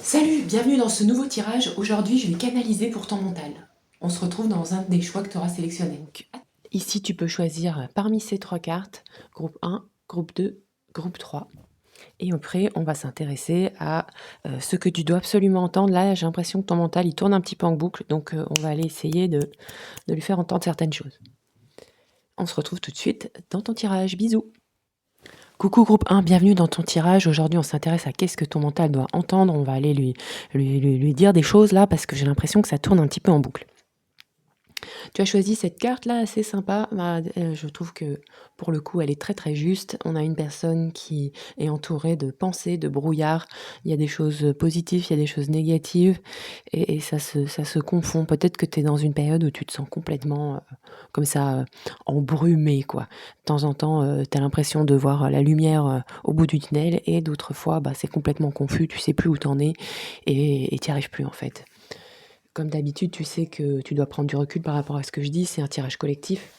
Salut, bienvenue dans ce nouveau tirage. Aujourd'hui, je vais canaliser pour ton mental. On se retrouve dans un des choix que tu auras sélectionné. Ici, tu peux choisir parmi ces trois cartes, groupe 1, groupe 2, groupe 3. Et après, on va s'intéresser à ce que tu dois absolument entendre. Là, j'ai l'impression que ton mental, il tourne un petit peu en boucle, donc on va aller essayer de lui faire entendre certaines choses. On se retrouve tout de suite dans ton tirage. Bisous. Coucou groupe 1, bienvenue dans ton tirage. Aujourd'hui, on s'intéresse à qu'est-ce que ton mental doit entendre. On va aller lui dire des choses là parce que j'ai l'impression que ça tourne un petit peu en boucle. Tu as choisi cette carte là assez sympa. Je trouve que pour le coup, elle est très très juste. On a une personne qui est entourée de pensées, de brouillard. Il y a des choses positives, il y a des choses négatives et ça se confond. Peut-être que tu es dans une période où tu te sens complètement comme ça embrumé quoi. De temps en temps, tu as l'impression de voir la lumière au bout du tunnel et d'autres fois, c'est complètement confus, tu sais plus où t'en es et tu n'y arrives plus en fait. Comme d'habitude, tu sais que tu dois prendre du recul par rapport à ce que je dis, c'est un tirage collectif.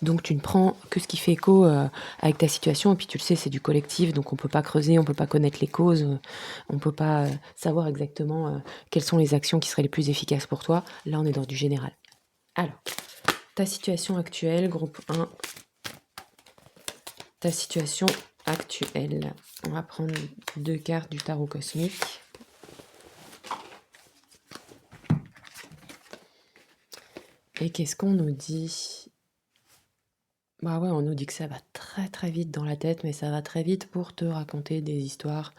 Donc tu ne prends que ce qui fait écho avec ta situation, et puis tu le sais, c'est du collectif, donc on ne peut pas creuser, on ne peut pas connaître les causes, on ne peut pas savoir exactement quelles sont les actions qui seraient les plus efficaces pour toi. Là, on est dans du général. Alors, ta situation actuelle, groupe 1, ta situation actuelle. On va prendre 2 cartes du tarot cosmique. Et qu'est-ce qu'on nous dit ? Bah ouais, on nous dit que ça va très très vite dans la tête, mais ça va très vite pour te raconter des histoires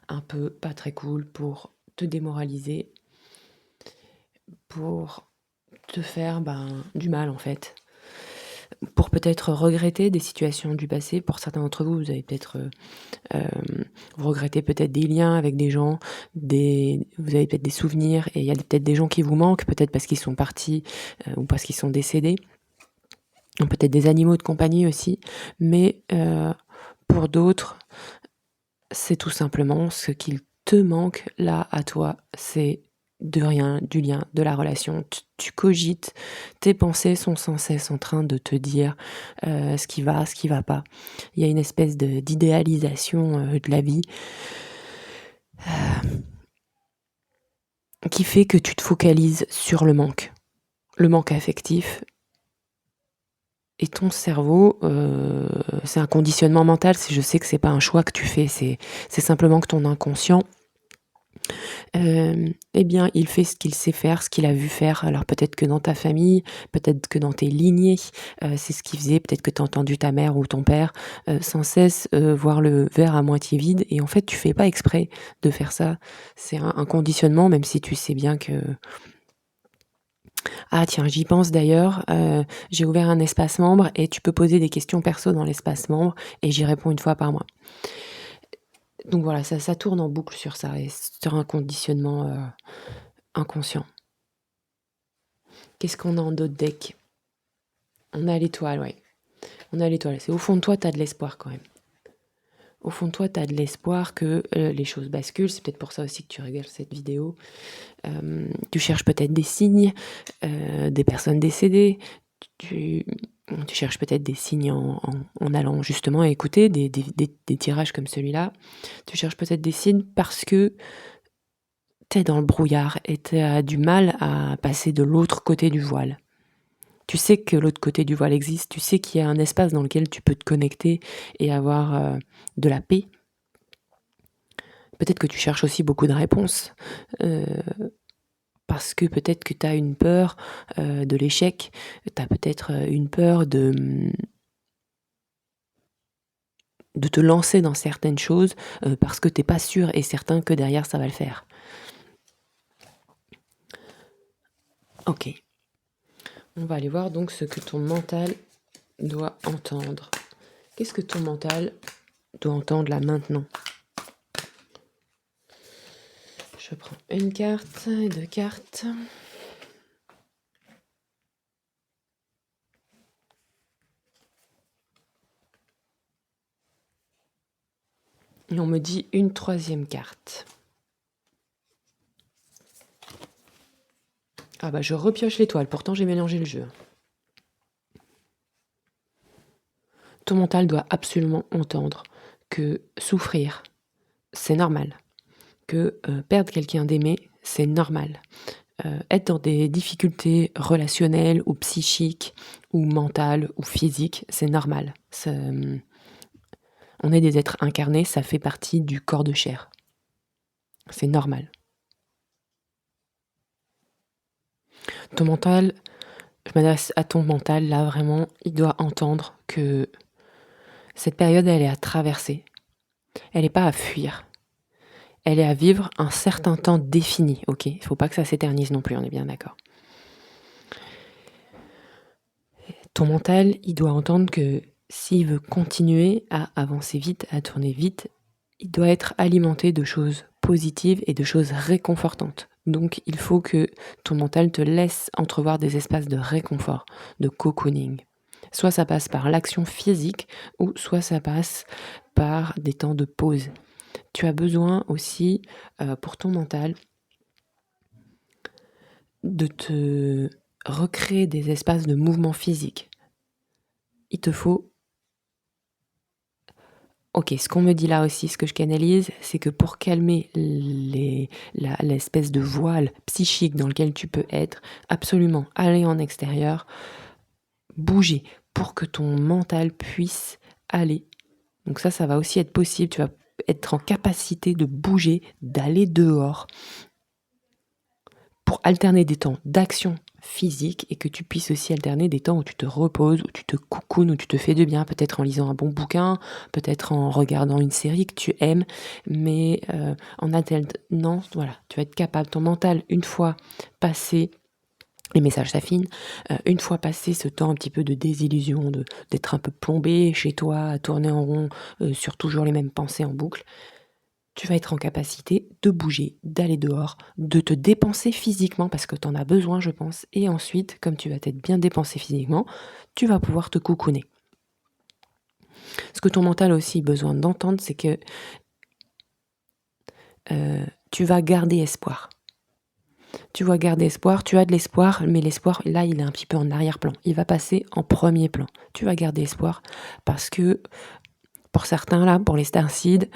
un peu pas très cool, pour te démoraliser, pour te faire du mal en fait. Pour peut-être regretter des situations du passé. Pour certains d'entre vous, vous avez peut-être vous regrettez peut-être des liens avec des gens, vous avez peut-être des souvenirs, et il y a peut-être des gens qui vous manquent, peut-être parce qu'ils sont partis ou parce qu'ils sont décédés. Peut-être des animaux de compagnie aussi, mais pour d'autres, c'est tout simplement ce qu'il te manque là à toi, c'est de rien, du lien, de la relation. Tu cogites, tes pensées sont sans cesse en train de te dire ce qui va pas. Il y a une espèce d'idéalisation de la vie qui fait que tu te focalises sur le manque affectif. Et ton cerveau, c'est un conditionnement mental, je sais que c'est pas un choix que tu fais, c'est simplement que ton inconscient, il fait ce qu'il sait faire, ce qu'il a vu faire. Alors peut-être que dans ta famille, peut-être que dans tes lignées, c'est ce qu'il faisait. Peut-être que tu as entendu ta mère ou ton père, sans cesse, voir le verre à moitié vide, et en fait, tu fais pas exprès de faire ça. C'est un conditionnement, même si tu sais bien que... Ah tiens, j'y pense d'ailleurs, j'ai ouvert un espace membre et tu peux poser des questions perso dans l'espace membre et j'y réponds 1 fois par mois. Donc voilà, ça tourne en boucle sur ça et sur un conditionnement inconscient. Qu'est-ce qu'on a en d'autres decks ? On a l'étoile, ouais. On a l'étoile. C'est au fond de toi, tu as de l'espoir quand même. Au fond de toi, tu as de l'espoir que les choses basculent. C'est peut-être pour ça aussi que tu regardes cette vidéo. Tu cherches peut-être des signes, des personnes décédées. Tu cherches peut-être des signes en allant justement écouter des tirages comme celui-là. Tu cherches peut-être des signes parce que t'es dans le brouillard et t'as du mal à passer de l'autre côté du voile. Tu sais que l'autre côté du voile existe, tu sais qu'il y a un espace dans lequel tu peux te connecter et avoir de la paix. Peut-être que tu cherches aussi beaucoup de réponses, parce que peut-être que tu as une peur de l'échec, tu as peut-être une peur de te lancer dans certaines choses parce que t'es pas sûr et certain que derrière ça va le faire. Ok. On va aller voir donc ce que ton mental doit entendre. Qu'est-ce que ton mental doit entendre là maintenant ? Je prends une carte et 2 cartes. Et on me dit une 3e carte. Ah je repioche l'étoile, pourtant j'ai mélangé le jeu. Ton mental doit absolument entendre que souffrir, c'est normal. que perdre quelqu'un d'aimé, c'est normal. Être dans des difficultés relationnelles ou psychiques ou mentales ou physiques, c'est normal. On est des êtres incarnés, ça fait partie du corps de chair. C'est normal. Ton mental, je m'adresse à ton mental, là vraiment, il doit entendre que cette période, elle est à traverser. Elle n'est pas à fuir. Elle est à vivre un certain temps défini, ok? Il ne faut pas que ça s'éternise non plus, on est bien d'accord. Ton mental, il doit entendre que s'il veut continuer à avancer vite, à tourner vite, il doit être alimenté de choses positives et de choses réconfortantes. Donc il faut que ton mental te laisse entrevoir des espaces de réconfort, de cocooning. Soit ça passe par l'action physique, ou soit ça passe par des temps de pause. Tu as besoin aussi, pour ton mental, de te recréer des espaces de mouvement physique. Il te faut... Ok, ce qu'on me dit là aussi, ce que je canalise, c'est que pour calmer l'espèce de voile psychique dans lequel tu peux être, absolument aller en extérieur, bouger pour que ton mental puisse aller. Donc ça va aussi être possible, tu vas être en capacité de bouger, d'aller dehors, pour alterner des temps d'action physique et que tu puisses aussi alterner des temps où tu te reposes, où tu te coucounes, où tu te fais de bien, peut-être en lisant un bon bouquin, peut-être en regardant une série que tu aimes, mais en alternant, voilà, tu vas être capable, ton mental, une fois passé, les messages s'affinent, une fois passé ce temps un petit peu de désillusion, d'être un peu plombé chez toi, à tourner en rond sur toujours les mêmes pensées en boucle, tu vas être en capacité de bouger, d'aller dehors, de te dépenser physiquement parce que tu en as besoin, je pense. Et ensuite, comme tu vas t'être bien dépensé physiquement, tu vas pouvoir te cocooner. Ce que ton mental a aussi besoin d'entendre, c'est que tu vas garder espoir. Tu vas garder espoir, tu as de l'espoir, mais l'espoir, là, il est un petit peu en arrière-plan. Il va passer en premier plan. Tu vas garder espoir parce que, pour certains, là, pour les starseeds,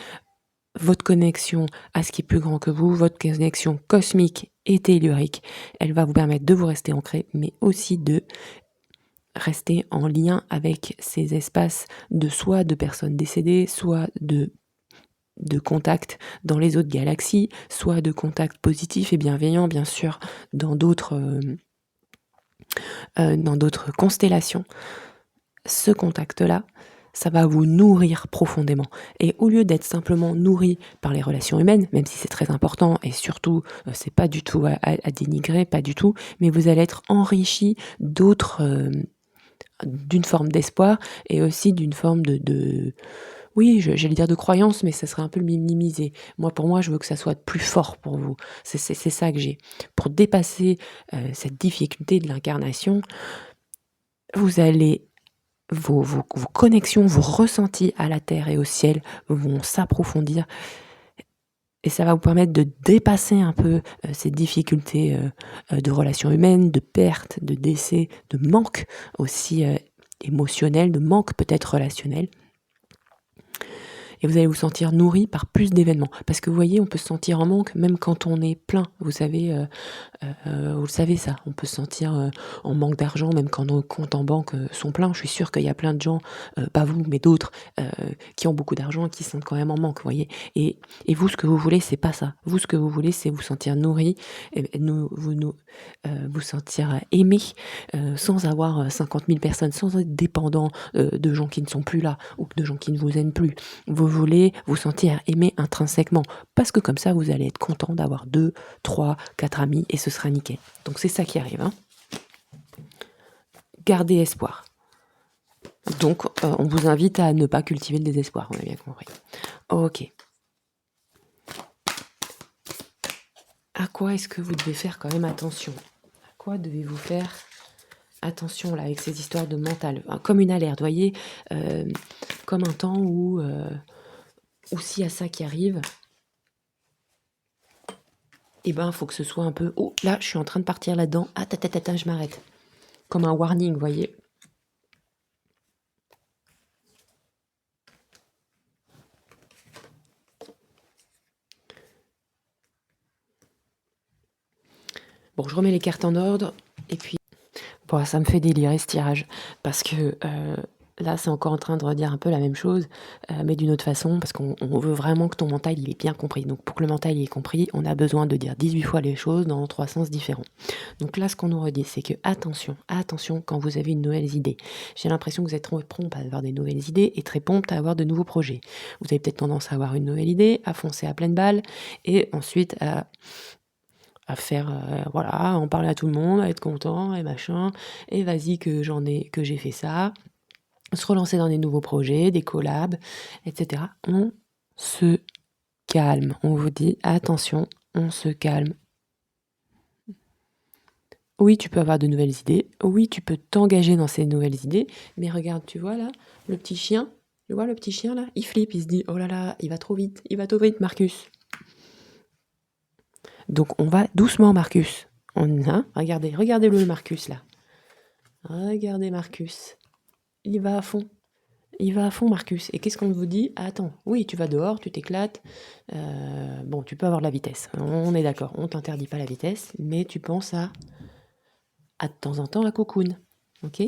votre connexion à ce qui est plus grand que vous, votre connexion cosmique et tellurique, elle va vous permettre de vous rester ancré, mais aussi de rester en lien avec ces espaces de soit de personnes décédées, soit de contacts dans les autres galaxies, soit de contacts positifs et bienveillants, bien sûr, dans d'autres constellations. Ce contact-là, ça va vous nourrir profondément. Et au lieu d'être simplement nourri par les relations humaines, même si c'est très important, et surtout, c'est pas du tout à dénigrer, pas du tout, mais vous allez être enrichi d'autres, d'une forme d'espoir, et aussi d'une forme oui, j'allais dire de croyance, mais ça serait un peu le minimiser. Pour moi, je veux que ça soit plus fort pour vous. C'est ça que j'ai. Pour dépasser cette difficulté de l'incarnation, vous allez vos connexions, vos ressentis à la terre et au ciel vont s'approfondir et ça va vous permettre de dépasser un peu ces difficultés de relations humaines, de perte, de décès, de manque aussi émotionnel, de manque peut-être relationnel. Et vous allez vous sentir nourri par plus d'événements. Parce que vous voyez, on peut se sentir en manque même quand on est plein. Vous savez, vous le savez ça, on peut se sentir en manque d'argent même quand nos comptes en banque sont pleins. Je suis sûre qu'il y a plein de gens, pas vous, mais d'autres, qui ont beaucoup d'argent et qui se sentent quand même en manque, vous voyez. Et vous, ce que vous voulez, c'est pas ça. Vous, ce que vous voulez, c'est vous sentir nourri, vous sentir aimé, sans avoir 50 000 personnes, sans être dépendant de gens qui ne sont plus là ou de gens qui ne vous aiment plus. Vous voulez vous sentir aimé intrinsèquement parce que comme ça, vous allez être content d'avoir 2, 3, 4 amis et ce sera nickel. Donc c'est ça qui arrive. Hein. Gardez espoir. Donc on vous invite à ne pas cultiver le désespoir, on a bien compris. Ok. À quoi est-ce que vous devez faire quand même attention ? À quoi devez-vous faire attention là avec ces histoires de mental ? Comme une alerte, vous voyez, comme un temps où s'il y a ça qui arrive, eh ben, il faut que ce soit un peu... Oh, là, je suis en train de partir là-dedans. Ah, je m'arrête. Comme un warning, vous voyez. Bon, je remets les cartes en ordre et puis bon, ça me fait délirer ce tirage parce que là, c'est encore en train de redire un peu la même chose, mais d'une autre façon, parce qu'on veut vraiment que ton mental il est bien compris. Donc pour que le mental il est compris, on a besoin de dire 18 fois les choses dans 3 sens différents. Donc là, ce qu'on nous redit, c'est que attention, attention quand vous avez une nouvelle idée. J'ai l'impression que vous êtes trop prompt à avoir des nouvelles idées et très prompt à avoir de nouveaux projets. Vous avez peut-être tendance à avoir une nouvelle idée, à foncer à pleine balle et ensuite à faire, voilà, en parler à tout le monde, à être content et machin, et vas-y que j'ai fait ça, se relancer dans des nouveaux projets, des collabs, etc. On se calme, on vous dit attention, on se calme. Oui, tu peux avoir de nouvelles idées, oui, tu peux t'engager dans ces nouvelles idées, mais regarde, tu vois là, le petit chien, tu vois le petit chien là, il flippe, il se dit, oh là là, il va trop vite, Marcus. Donc on va doucement, Marcus. Regardez-le, Marcus, là. Regardez Marcus. Il va à fond. Il va à fond, Marcus. Et qu'est-ce qu'on vous dit? Attends, oui, tu vas dehors, tu t'éclates. Bon, tu peux avoir de la vitesse. On est d'accord, on t'interdit pas la vitesse, mais tu penses à de temps en temps à cocoon. Ok?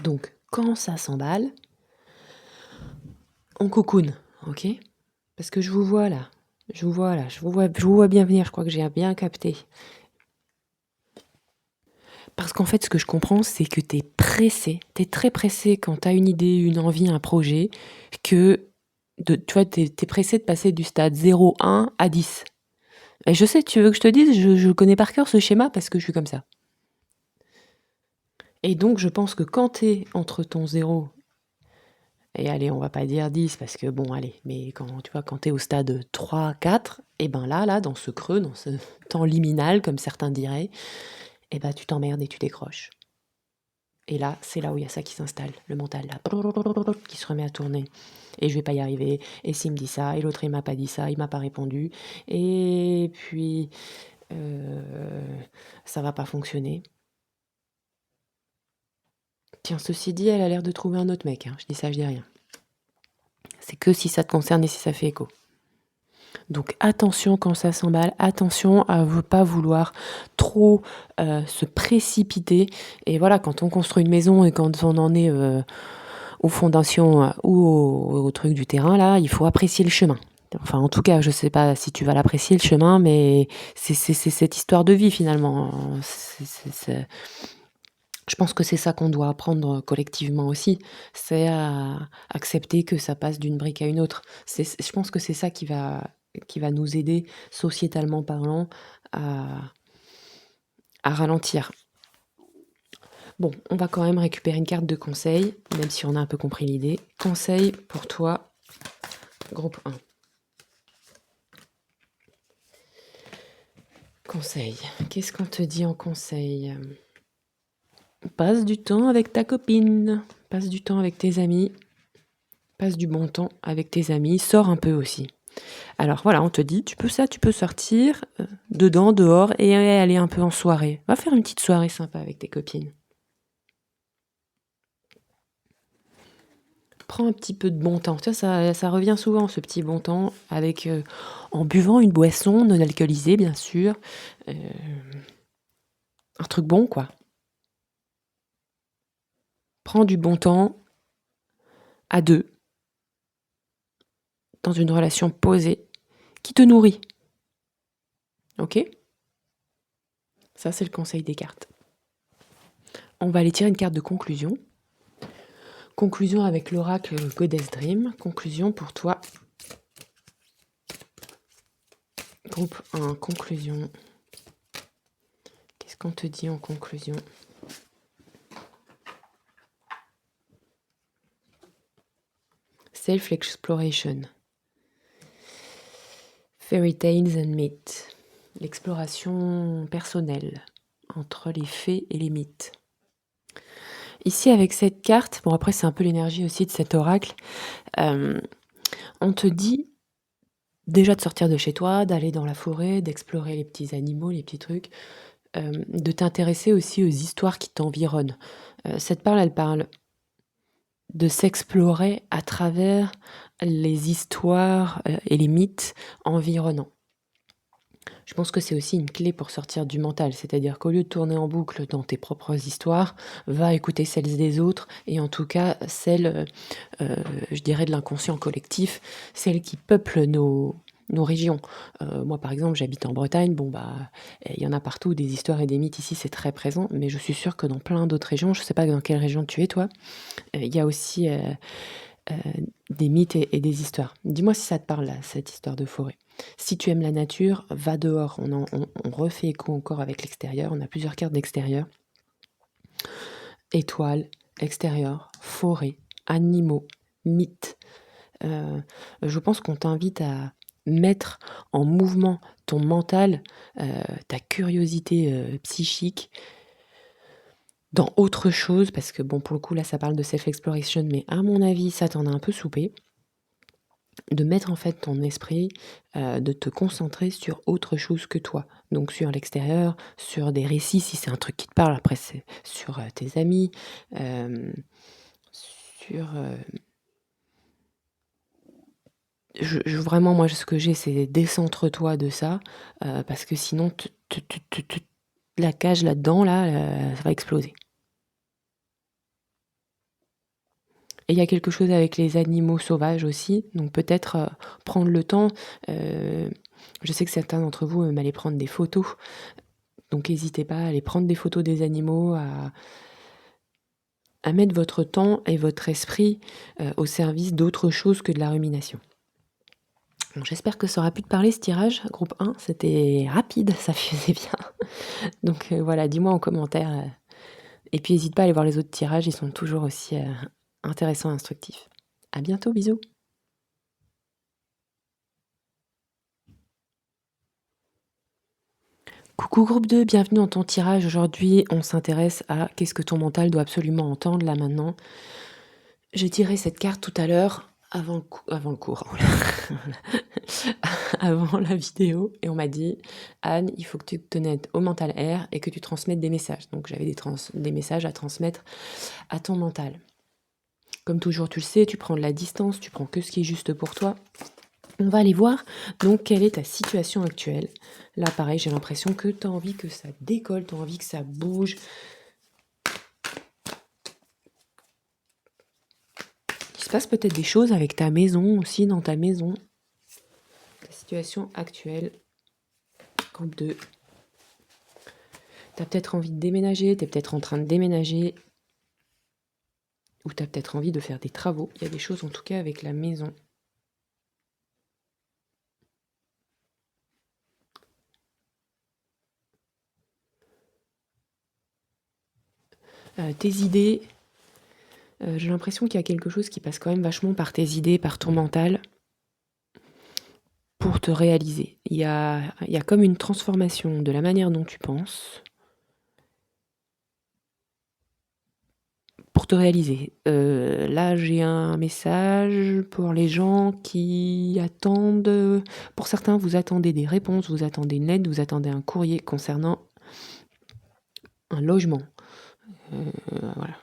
Donc, quand ça s'emballe, on cocoon. Ok? Parce que je vous vois là. Je vous vois bien venir. Je crois que j'ai bien capté. Parce qu'en fait, ce que je comprends, c'est que t'es pressé. T'es très pressé quand t'as une idée, une envie, un projet, tu vois, t'es pressé de passer du stade 0, 1 à 10. Et je sais, tu veux que je te dise, je connais par cœur ce schéma parce que je suis comme ça. Et donc, je pense que quand t'es entre ton 0 et allez, on va pas dire 10 parce que bon, allez, mais quand t'es au stade 3, 4, et ben là, dans ce creux, dans ce temps liminal, comme certains diraient, et ben tu t'emmerdes et tu décroches. Et là, c'est là où il y a ça qui s'installe, le mental, là, qui se remet à tourner. Et je vais pas y arriver, et s'il me dit ça, et l'autre il m'a pas dit ça, il m'a pas répondu, et puis ça va pas fonctionner. Tiens, ceci dit, elle a l'air de trouver un autre mec, hein. Je dis ça, je dis rien. C'est que si ça te concerne et si ça fait écho. Donc attention quand ça s'emballe, attention à ne pas vouloir trop se précipiter. Et voilà, quand on construit une maison et quand on en est aux fondations ou au truc du terrain, là, il faut apprécier le chemin. Enfin, en tout cas, je sais pas si tu vas l'apprécier le chemin, mais c'est cette histoire de vie finalement. Je pense que c'est ça qu'on doit apprendre collectivement aussi, c'est à accepter que ça passe d'une brique à une autre. Je pense que c'est ça qui va nous aider, sociétalement parlant, à ralentir. Bon, on va quand même récupérer une carte de conseil, même si on a un peu compris l'idée. Conseil pour toi, groupe 1. Conseil. Qu'est-ce qu'on te dit en conseil? Passe du temps avec ta copine, passe du temps avec tes amis, passe du bon temps avec tes amis, sors un peu aussi. Alors voilà, on te dit, tu peux sortir dedans, dehors et aller un peu en soirée. Va faire une petite soirée sympa avec tes copines. Prends un petit peu de bon temps. Ça revient souvent, ce petit bon temps, avec en buvant une boisson non alcoolisée, bien sûr. Un truc bon, quoi. Prends du bon temps à deux, dans une relation posée, qui te nourrit. Ok? Ça, c'est le conseil des cartes. On va aller tirer une carte de conclusion. Conclusion avec l'oracle Goddess Dream. Conclusion pour toi. Groupe 1, conclusion. Qu'est-ce qu'on te dit en conclusion? Self-exploration. Fairy tales and myths. L'exploration personnelle entre les faits et les mythes. Ici, avec cette carte, bon après c'est un peu l'énergie aussi de cet oracle, on te dit déjà de sortir de chez toi, d'aller dans la forêt, d'explorer les petits animaux, les petits trucs, de t'intéresser aussi aux histoires qui t'environnent. Cette parle, elle parle de s'explorer à travers les histoires et les mythes environnants. Je pense que c'est aussi une clé pour sortir du mental, c'est-à-dire qu'au lieu de tourner en boucle dans tes propres histoires, va écouter celles des autres et en tout cas celles, je dirais de l'inconscient collectif, celles qui peuplent nos régions. Moi par exemple j'habite en Bretagne, bon bah il y en a partout des histoires et des mythes ici, c'est très présent, mais je suis sûre que dans plein d'autres régions, je sais pas dans quelle région tu es toi, il y a aussi des mythes et des histoires. Dis-moi si ça te parle là, cette histoire de forêt. Si tu aimes la nature, va dehors. On refait écho encore avec l'extérieur. On a plusieurs cartes d'extérieur. Étoiles, extérieur, forêt, animaux, mythes. Je pense qu'on t'invite à mettre en mouvement ton mental, ta curiosité psychique dans autre chose, parce que bon, pour le coup, là, ça parle de self-exploration, mais à mon avis, ça t'en a un peu soupé. De mettre en fait ton esprit, de te concentrer sur autre chose que toi. Donc sur l'extérieur, sur des récits si c'est un truc qui te parle, après c'est sur, tes amis, sur, vraiment moi ce que j'ai c'est décentre-toi de ça, parce que sinon te la cage là-dedans là, ça va exploser. Et il y a quelque chose avec les animaux sauvages aussi, donc peut-être, prendre le temps, je sais que certains d'entre vous aiment aller prendre des photos, donc n'hésitez pas à aller prendre des photos des animaux, à mettre votre temps et votre esprit, au service d'autre chose que de la rumination. Bon, j'espère que ça aura pu te parler ce tirage, groupe 1, c'était rapide, ça faisait bien. Donc voilà, dis-moi en commentaire, et puis n'hésite pas à aller voir les autres tirages, ils sont toujours aussi, intéressants et instructifs. À bientôt, bisous. Coucou groupe 2, bienvenue dans ton tirage. Aujourd'hui, on s'intéresse à qu'est-ce que ton mental doit absolument entendre là maintenant. J'ai tiré cette carte tout à l'heure avant le cours, avant la vidéo, et on m'a dit Anne, il faut que tu te connectes au mental R et que tu transmettes des messages. Donc j'avais des messages à transmettre à ton mental. Comme toujours, tu le sais, tu prends de la distance, tu prends que ce qui est juste pour toi. On va aller voir donc quelle est ta situation actuelle. Là, pareil, j'ai l'impression que tu as envie que ça décolle, tu as envie que ça bouge. Il se passe peut-être des choses avec ta maison aussi, dans ta maison. Ta situation actuelle. Groupe 2. Tu as peut-être envie de déménager, tu es peut-être en train de déménager. Ou tu as peut-être envie de faire des travaux. Il y a des choses en tout cas avec la maison. Tes idées, j'ai l'impression qu'il y a quelque chose qui passe quand même vachement par tes idées, par ton mental, pour te réaliser. Il y a comme une transformation de la manière dont tu penses pour te réaliser. Là, j'ai un message pour les gens qui attendent. Pour certains, vous attendez des réponses, vous attendez une lettre, vous attendez un courrier concernant un logement. Voilà.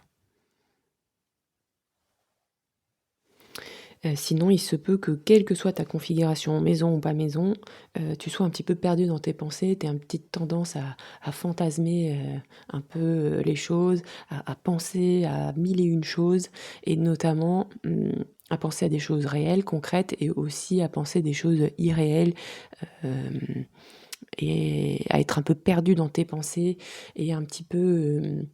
Sinon, il se peut que, quelle que soit ta configuration, maison ou pas maison, tu sois un petit peu perdu dans tes pensées, tu aies une petite tendance à fantasmer, un peu, les choses, à penser à 1000 et une choses et notamment, à penser à des choses réelles, concrètes et aussi à penser des choses irréelles, hem et à être un peu perdu dans tes pensées et un petit peu,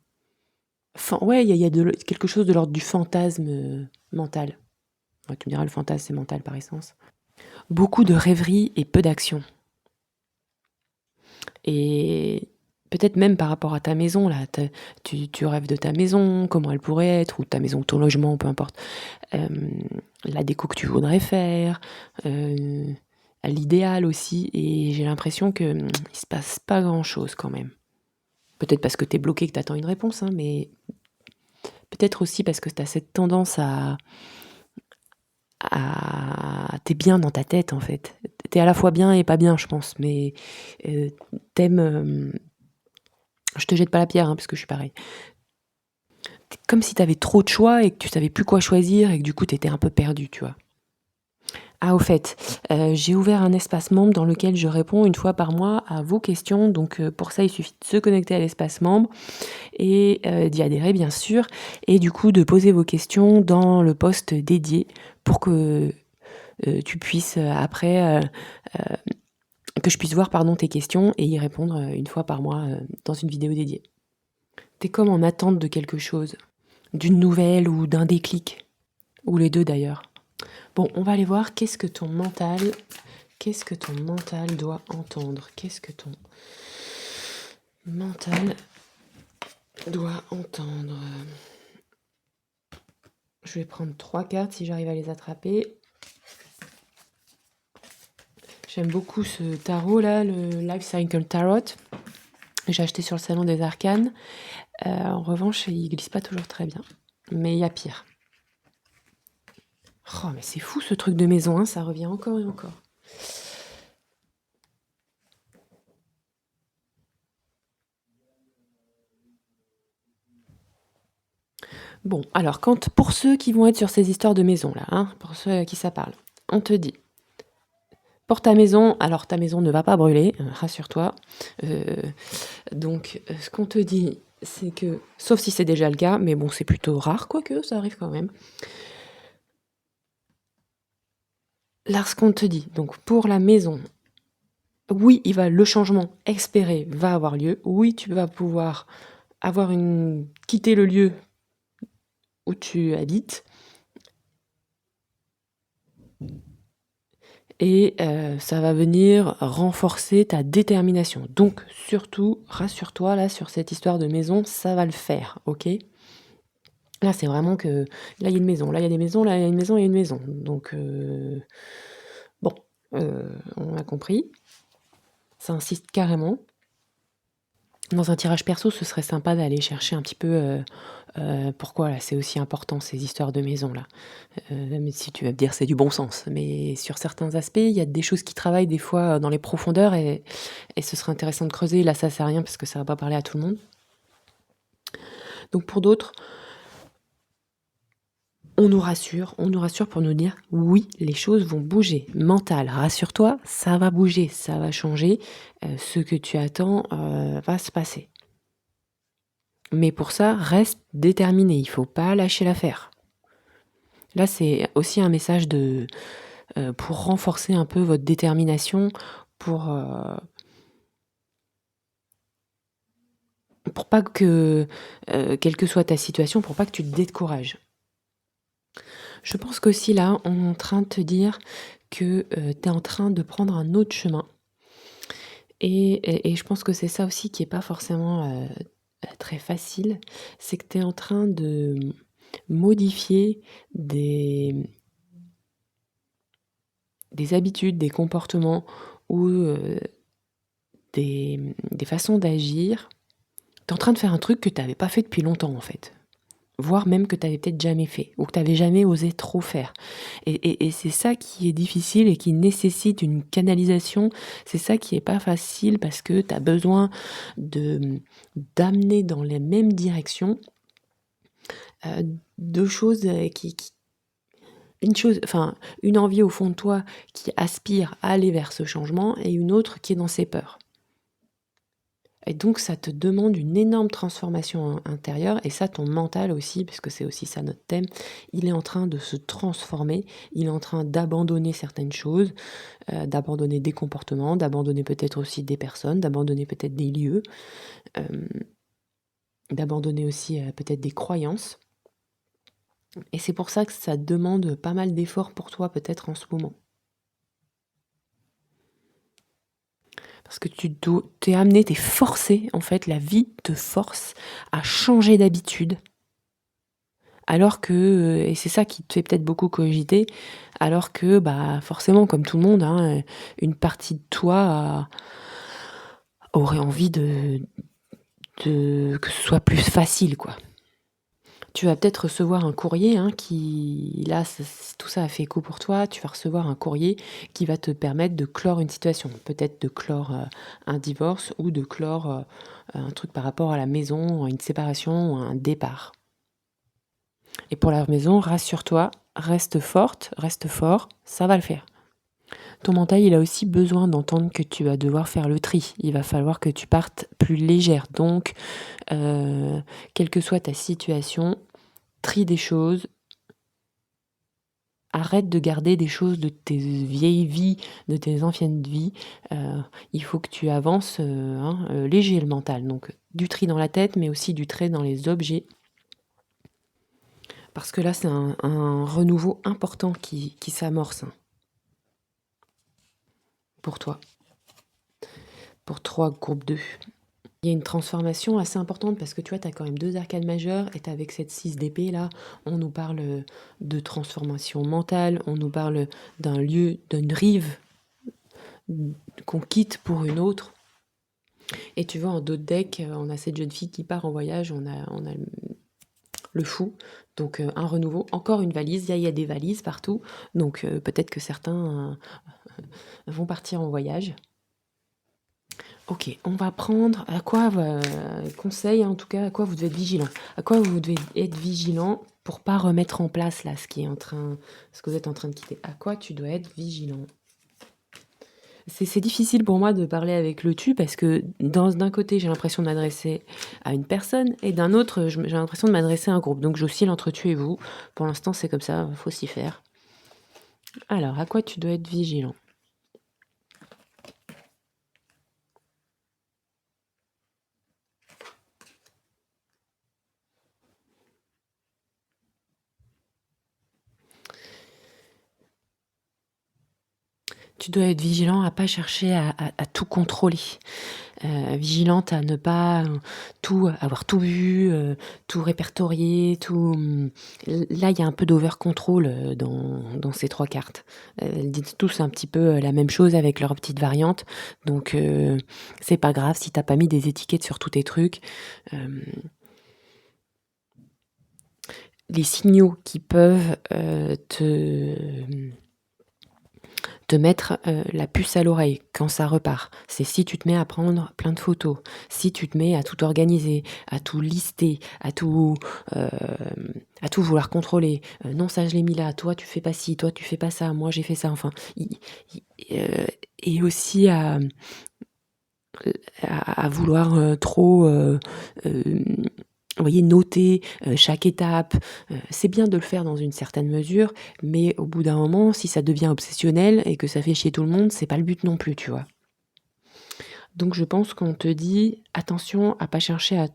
ouais, il y a quelque chose de l'ordre du fantasme, mental. Ouais, tu me diras, le fantasme, c'est mental par essence. Beaucoup de rêveries et peu d'action. Et peut-être même par rapport à ta maison, là, tu rêves de ta maison, comment elle pourrait être, ou ta maison, ou ton logement, peu importe. La déco que tu voudrais faire, l'idéal aussi. Et j'ai l'impression que il se passe pas grand-chose quand même. Peut-être parce que t'es bloqué, que t'attends une réponse, hein, mais peut-être aussi parce que t'as cette tendance t'es bien dans ta tête en fait. T'es à la fois bien et pas bien, je pense, mais t'aimes. Je te jette pas la pierre, hein, parce que je suis pareil. comme si tu avais trop de choix et que tu savais plus quoi choisir et que du coup tu étais un peu perdu, tu vois. Ah, au fait, j'ai ouvert un espace membre dans lequel je réponds une fois par mois à vos questions. Donc, pour ça, il suffit de se connecter à l'espace membre et d'y adhérer, bien sûr, et du coup de poser vos questions dans le post dédié pour que tu puisses après, que je puisse voir tes questions et y répondre une fois par mois dans une vidéo dédiée. T'es comme en attente de quelque chose, d'une nouvelle ou d'un déclic, ou les deux d'ailleurs. Bon, on va aller voir qu'est-ce que ton mental doit entendre. Qu'est-ce que ton mental doit entendre. Je vais prendre 3 cartes si j'arrive à les attraper. J'aime beaucoup ce tarot là, le Life Cycle Tarot. J'ai acheté sur le salon des Arcanes. En revanche, il glisse pas toujours très bien. Mais il y a pire. Oh, mais c'est fou ce truc de maison, hein, ça revient encore et encore. Bon, alors pour ceux qui vont être sur ces histoires de maison là, hein, pour ceux à qui ça parle, on te dit, pour ta maison, alors ta maison ne va pas brûler, rassure-toi. Donc, ce qu'on te dit, c'est que, sauf si c'est déjà le cas, mais bon, c'est plutôt rare, quoique ça arrive quand même. Là, ce qu'on te dit, donc pour la maison, oui, le changement espéré va avoir lieu. Oui, tu vas pouvoir quitter le lieu où tu habites. Et ça va venir renforcer ta détermination. Donc, surtout, rassure-toi, là, sur cette histoire de maison, ça va le faire, ok? Là, c'est vraiment que... Là, il y a une maison, là, il y a des maisons, là, il y a une maison, il y a une maison. Donc, bon, on a compris. Ça insiste carrément. Dans un tirage perso, ce serait sympa d'aller chercher un petit peu pourquoi là, c'est aussi important, ces histoires de maison là. Même si tu vas me dire c'est du bon sens, mais sur certains aspects, il y a des choses qui travaillent des fois dans les profondeurs et ce serait intéressant de creuser. Là, ça sert à rien parce que ça va pas parler à tout le monde. Donc pour d'autres, on nous rassure pour nous dire oui, les choses vont bouger. Mental, rassure-toi, ça va bouger, ça va changer. Ce que tu attends va se passer. Mais pour ça, reste déterminé, il faut pas lâcher l'affaire. Là, c'est aussi un message pour renforcer un peu votre détermination, pour pas que, quelle que soit ta situation, pour pas que tu te décourages. Je pense qu'aussi là, on est en train de te dire que tu es en train de prendre un autre chemin. Et je pense que c'est ça aussi qui est pas forcément très facile, c'est que tu es en train de modifier des habitudes, des comportements ou des façons d'agir. Tu es en train de faire un truc que tu n'avais pas fait depuis longtemps en fait. Voire même que tu n'avais peut-être jamais fait ou que tu n'avais jamais osé trop faire. Et c'est ça qui est difficile et qui nécessite une canalisation. C'est ça qui est pas facile parce que tu as besoin d'amener dans les mêmes directions deux choses une envie au fond de toi qui aspire à aller vers ce changement et une autre qui est dans ses peurs. Et donc ça te demande une énorme transformation intérieure, et ça ton mental aussi, parce que c'est aussi ça notre thème, il est en train de se transformer, il est en train d'abandonner certaines choses, d'abandonner des comportements, d'abandonner peut-être aussi des personnes, d'abandonner peut-être des lieux, d'abandonner aussi peut-être des croyances. Et c'est pour ça que ça demande pas mal d'efforts pour toi peut-être en ce moment. Parce que t'es amené, t'es forcé, en fait, la vie te force à changer d'habitude. Alors que, et c'est ça qui te fait peut-être beaucoup cogiter, alors que, forcément, comme tout le monde, hein, une partie de toi aurait envie que ce soit plus facile, quoi. Tu vas peut-être recevoir un courrier tout ça a fait écho pour toi, tu vas recevoir un courrier qui va te permettre de clore une situation, peut-être de clore un divorce ou de clore un truc par rapport à la maison, à une séparation ou à un départ. Et pour la maison, rassure-toi, reste forte, reste fort, ça va le faire. Ton mental, il a aussi besoin d'entendre que tu vas devoir faire le tri. Il va falloir que tu partes plus légère. Donc, quelle que soit ta situation, trie des choses. Arrête de garder des choses de tes vieilles vies, de tes anciennes vies. Il faut que tu avances léger le mental. Donc, du tri dans la tête, mais aussi du tri dans les objets. Parce que là, c'est un renouveau important qui s'amorce pour toi. Pour 3, groupe 2. Il y a une transformation assez importante parce que tu vois, tu as quand même 2 arcanes majeures et avec cette 6 d'épée là, on nous parle de transformation mentale, on nous parle d'un lieu, d'une rive qu'on quitte pour une autre. Et tu vois, en d'autres decks, on a cette jeune fille qui part en voyage, on a le fou, donc un renouveau, encore une valise, il y a des valises partout, donc peut-être que certains vont partir en voyage. Ok, on va prendre à quoi conseil, en tout cas, à quoi vous devez être vigilant. À quoi vous devez être vigilant pour pas remettre en place là ce que vous êtes en train de quitter. À quoi tu dois être vigilant. C'est difficile pour moi de parler avec le tu parce que d'un côté j'ai l'impression de m'adresser à une personne et d'un autre j'ai l'impression de m'adresser à un groupe. Donc j'oscille entre tu et vous. Pour l'instant c'est comme ça, faut s'y faire. Alors, à quoi tu dois être vigilant. Tu dois être vigilant à pas chercher à tout contrôler. Vigilante à ne pas avoir tout vu, tout répertorié, tout. Là, il y a un peu d'over-control dans ces 3 cartes. Elles disent tous un petit peu la même chose avec leur petite variante. Donc, c'est pas grave si t'as pas mis des étiquettes sur tous tes trucs. Les signaux qui peuvent te mettre la puce à l'oreille quand ça repart. C'est si tu te mets à prendre plein de photos, si tu te mets à tout organiser, à tout lister, à tout vouloir contrôler. Non, ça je l'ai mis là, toi tu fais pas ci, toi tu fais pas ça, moi j'ai fait ça, enfin. Et aussi à vouloir trop vous voyez, noter chaque étape, c'est bien de le faire dans une certaine mesure, mais au bout d'un moment, si ça devient obsessionnel et que ça fait chier tout le monde, c'est pas le but non plus, tu vois. Donc je pense qu'on te dit attention à pas chercher à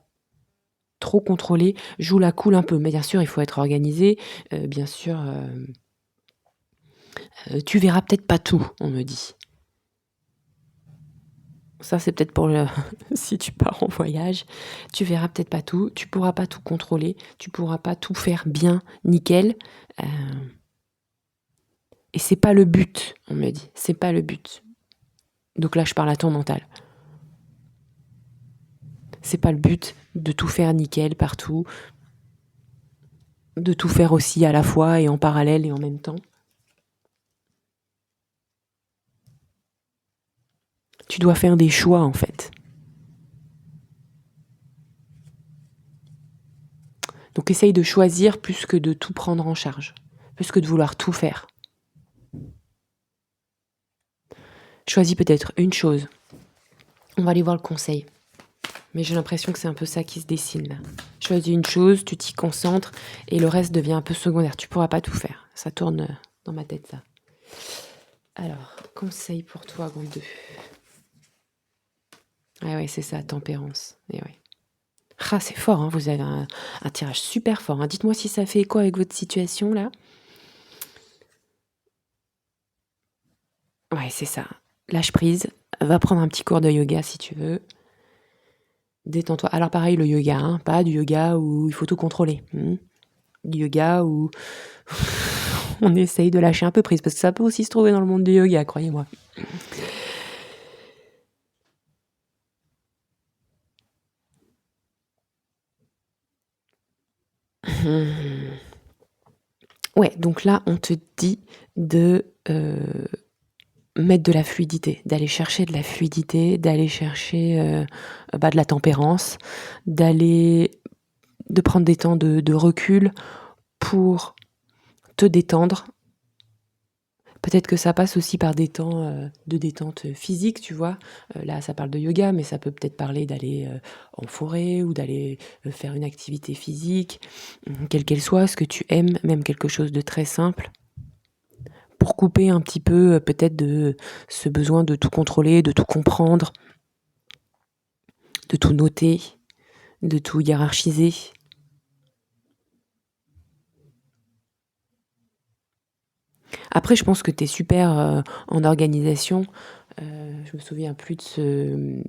trop contrôler, joue la cool un peu, mais bien sûr il faut être organisé, bien sûr tu verras peut-être pas tout, on me dit. Ça, c'est peut-être pour si tu pars en voyage, tu verras peut-être pas tout, tu pourras pas tout contrôler, tu pourras pas tout faire bien, nickel. Et c'est pas le but, on me dit. C'est pas le but. Donc là, je parle à ton mental. C'est pas le but de tout faire nickel partout, de tout faire aussi à la fois et en parallèle et en même temps. Tu dois faire des choix, en fait. Donc essaye de choisir plus que de tout prendre en charge, plus que de vouloir tout faire. Choisis peut-être une chose. On va aller voir le conseil. Mais j'ai l'impression que c'est un peu ça qui se dessine là. Choisis une chose, tu t'y concentres et le reste devient un peu secondaire. Tu pourras pas tout faire. Ça tourne dans ma tête ça. Alors, conseil pour toi, groupe 2. Ah ouais, c'est ça, tempérance. Et ouais. Ah, c'est fort, hein, vous avez un tirage super fort. Hein. Dites-moi si ça fait écho avec votre situation là. Ouais, c'est ça. Lâche prise. Va prendre un petit cours de yoga si tu veux. Détends-toi. Alors pareil, le yoga, hein, pas du yoga où il faut tout contrôler. Du yoga où on essaye de lâcher un peu prise, parce que ça peut aussi se trouver dans le monde du yoga, croyez-moi. Ouais, donc là, on te dit de mettre de la fluidité, d'aller chercher de la fluidité, d'aller chercher de la tempérance, de prendre des temps de recul pour te détendre. Peut-être que ça passe aussi par des temps de détente physique, tu vois. Là, ça parle de yoga, mais ça peut peut-être parler d'aller en forêt ou d'aller faire une activité physique, quelle qu'elle soit, ce que tu aimes, même quelque chose de très simple, pour couper un petit peu peut-être de ce besoin de tout contrôler, de tout comprendre, de tout noter, de tout hiérarchiser. Après, je pense que tu es super en organisation. Je me souviens plus de ce...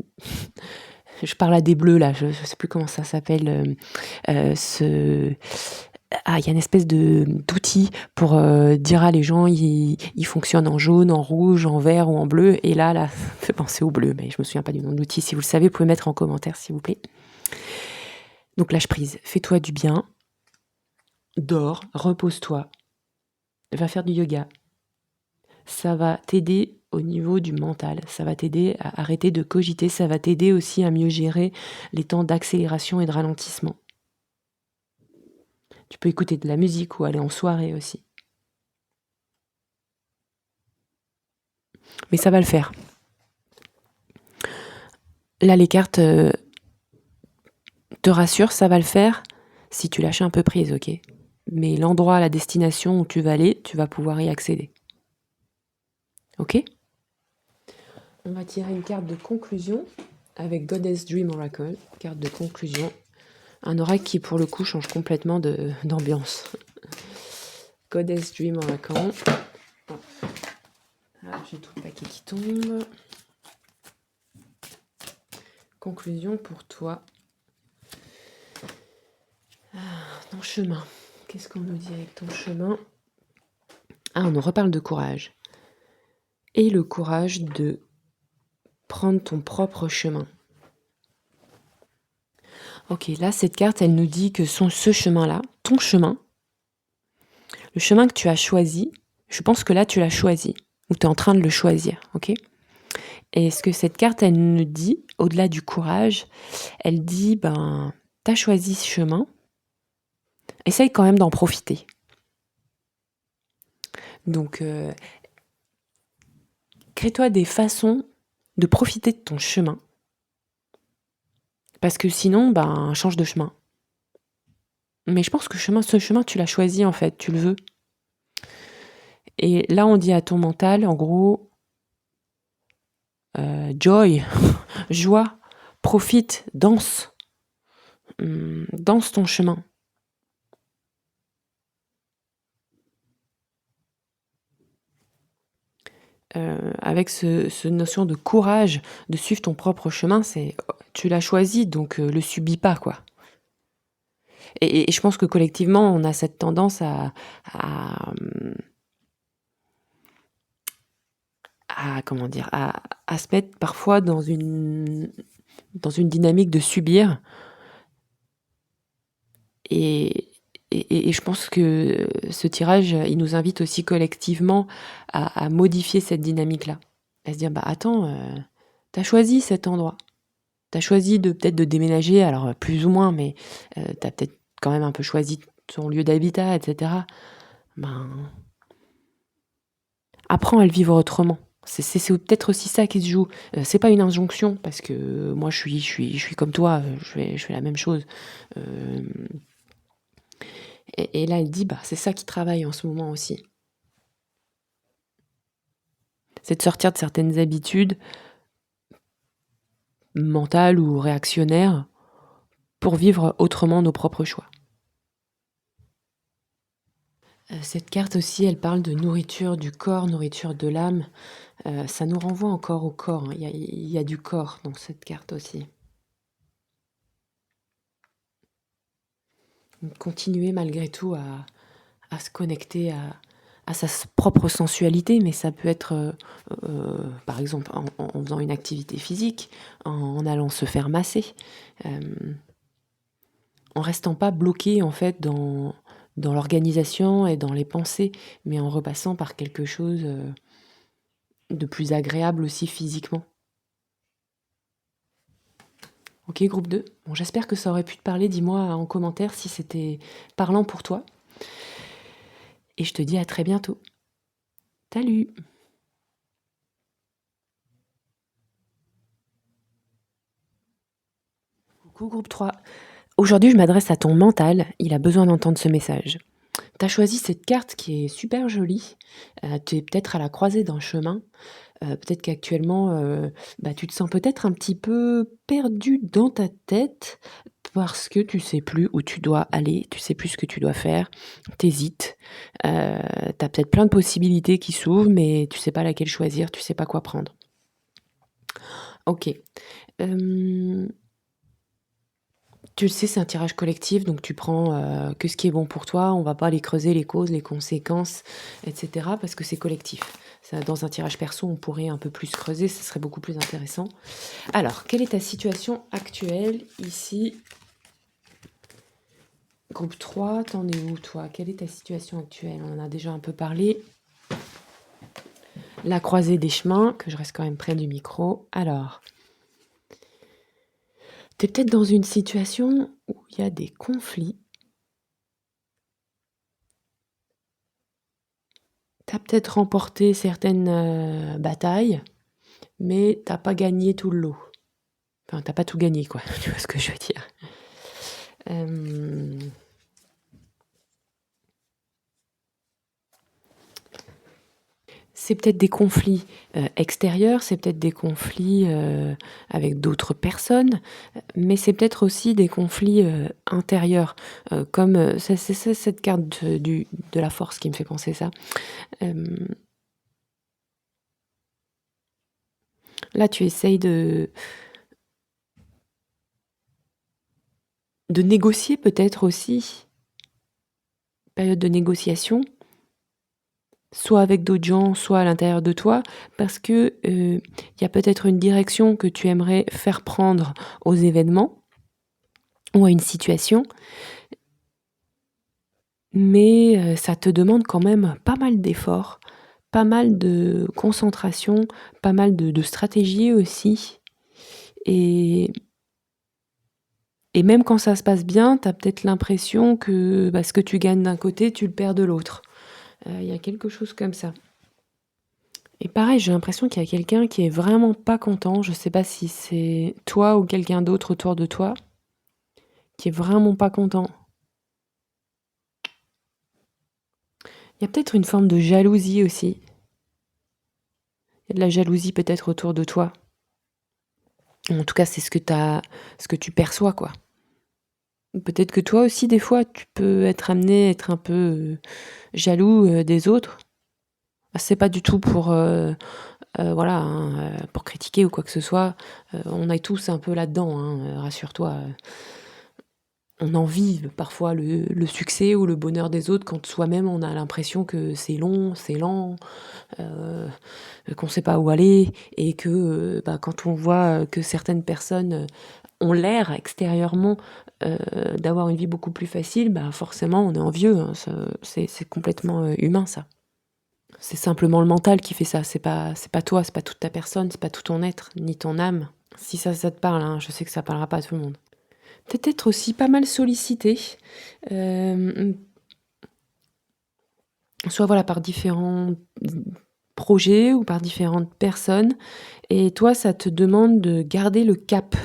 Je parle à des bleus là, je sais plus comment ça s'appelle. Ah, il y a une espèce d'outil pour dire à les gens, ils fonctionnent en jaune, en rouge, en vert ou en bleu. Et là, ça fait penser au bleu, mais je me souviens pas du nom de l'outil. Si vous le savez, vous pouvez mettre en commentaire, s'il vous plaît. Donc lâche prise, fais-toi du bien, dors, repose-toi, va faire du yoga. Ça va t'aider au niveau du mental, ça va t'aider à arrêter de cogiter, ça va t'aider aussi à mieux gérer les temps d'accélération et de ralentissement. Tu peux écouter de la musique ou aller en soirée aussi. Mais ça va le faire. Là, les cartes te rassurent, ça va le faire si tu lâches un peu prise, ok ? Mais l'endroit, la destination où tu vas aller, tu vas pouvoir y accéder. Ok ? On va tirer une carte de conclusion avec Goddess Dream Oracle, carte de conclusion. Un oracle qui, pour le coup, change complètement d'ambiance. Goddess Dream Oracle. Ah, j'ai tout le paquet qui tombe. Conclusion pour toi. Ton chemin. Qu'est-ce qu'on nous dit avec ton chemin ? Ah, on nous reparle de courage. Et le courage de prendre ton propre chemin. Ok, là, cette carte, elle nous dit que ce chemin-là, ton chemin, le chemin que tu as choisi, je pense que là, tu l'as choisi, ou tu es en train de le choisir, ok ? Et ce que cette carte, elle nous dit, au-delà du courage, elle dit, t'as choisi ce chemin, essaye quand même d'en profiter. Donc, crée-toi des façons de profiter de ton chemin, parce que sinon, change de chemin. Mais je pense que ce chemin, tu l'as choisi en fait, tu le veux. Et là, on dit à ton mental, en gros, joy, joie, profite, danse, danse ton chemin. Avec ce notion de courage, de suivre ton propre chemin, tu l'as choisi, donc le subis pas, quoi. Et je pense que collectivement, on a cette tendance à se mettre parfois dans une dynamique de subir. Et je pense que ce tirage, il nous invite aussi collectivement à modifier cette dynamique-là. À se dire, attends, t'as choisi cet endroit. T'as choisi peut-être de déménager, alors plus ou moins, mais t'as peut-être quand même un peu choisi ton lieu d'habitat, etc. Apprends à le vivre autrement. C'est peut-être aussi ça qui se joue. C'est pas une injonction, parce que moi je suis comme toi, je fais la même chose. Et là, elle dit, c'est ça qui travaille en ce moment aussi. C'est de sortir de certaines habitudes mentales ou réactionnaires pour vivre autrement nos propres choix. Cette carte aussi, elle parle de nourriture du corps, nourriture de l'âme. Ça nous renvoie encore au corps. Il y a du corps dans cette carte aussi. Continuer malgré tout à se connecter à sa propre sensualité, mais ça peut être, par exemple, en faisant une activité physique, en allant se faire masser, en restant pas bloqué en fait dans l'organisation et dans les pensées, mais en repassant par quelque chose de plus agréable aussi physiquement. Ok, groupe 2. Bon, j'espère que ça aurait pu te parler. Dis-moi en commentaire si c'était parlant pour toi. Et je te dis à très bientôt. Salut! Coucou groupe 3. Aujourd'hui, je m'adresse à ton mental. Il a besoin d'entendre ce message. Tu as choisi cette carte qui est super jolie. Tu es peut-être à la croisée d'un chemin. Peut-être qu'actuellement, tu te sens peut-être un petit peu perdu dans ta tête parce que tu sais plus où tu dois aller, tu sais plus ce que tu dois faire, t'hésites. Tu as peut-être plein de possibilités qui s'ouvrent, mais tu sais pas laquelle choisir, tu sais pas quoi prendre. OK. Hem, Tu le sais, c'est un tirage collectif, donc tu prends, que ce qui est bon pour toi. On va pas aller creuser les causes, les conséquences, et cetera, parce que c'est collectif. Ça, dans un tirage perso, on pourrait un peu plus creuser, ce serait beaucoup plus intéressant. Alors, quelle est ta situation actuelle ici? Groupe 3, t'en es où toi? Quelle est ta situation actuelle? On en a déjà un peu parlé. La croisée des chemins, que je reste quand même près du micro. Alors, tu es peut-être dans une situation où il y a des conflits. Tu as peut-être remporté certaines batailles, mais tu pas gagné tout le lot. Enfin, tu pas tout gagné, quoi. Tu vois ce que je veux dire? Hem C'est peut-être des conflits, extérieurs, c'est peut-être des conflits, avec d'autres personnes, mais c'est peut-être aussi des conflits, intérieurs, comme, c'est cette carte de la force qui me fait penser ça. Hem, Là, tu essayes de négocier peut-être aussi, période de négociation, soit avec d'autres gens, soit à l'intérieur de toi, parce que, il y a peut-être une direction que tu aimerais faire prendre aux événements ou à une situation. Mais, ça te demande quand même pas mal d'efforts, pas mal de concentration, pas mal de stratégie aussi et et même quand ça se passe bien, tu as peut-être l'impression que, ce que tu gagnes d'un côté, tu le perds de l'autre. Il y a quelque chose comme ça et pareil, j'ai l'impression qu'il y a quelqu'un qui est vraiment pas content. Je sais pas si c'est toi ou quelqu'un d'autre autour de toi, qui est vraiment pas content. Il y a peut-être une forme de jalousie aussi. Il y a de la jalousie peut-être autour de toi. En tout cas, c'est ce que tu perçois, quoi. Peut-être que toi aussi, des fois, tu peux être amené à être un peu, jaloux, des autres. C'est pas du tout pour, voilà, hein, pour critiquer ou quoi que ce soit. On est tous un peu là-dedans, hein, rassure-toi, on envie parfois le succès ou le bonheur des autres quand soi-même on a l'impression que c'est long, c'est lent, heu, qu'on sait pas où aller et que, quand on voit, que certaines personnes, ont l'air extérieurement, d'avoir une vie beaucoup plus facile, forcément on est envieux, hein, ça c'est complètement, humain ça. C'est simplement le mental qui fait ça, c'est pas toi, c'est pas toute ta personne, c'est pas tout ton être, ni ton âme. Si ça te parle, hein, je sais que ça parlera pas à tout le monde. Peut-être aussi pas mal sollicité, hem, soit voilà par différents projets ou par différentes personnes et toi ça te demande de garder le cap.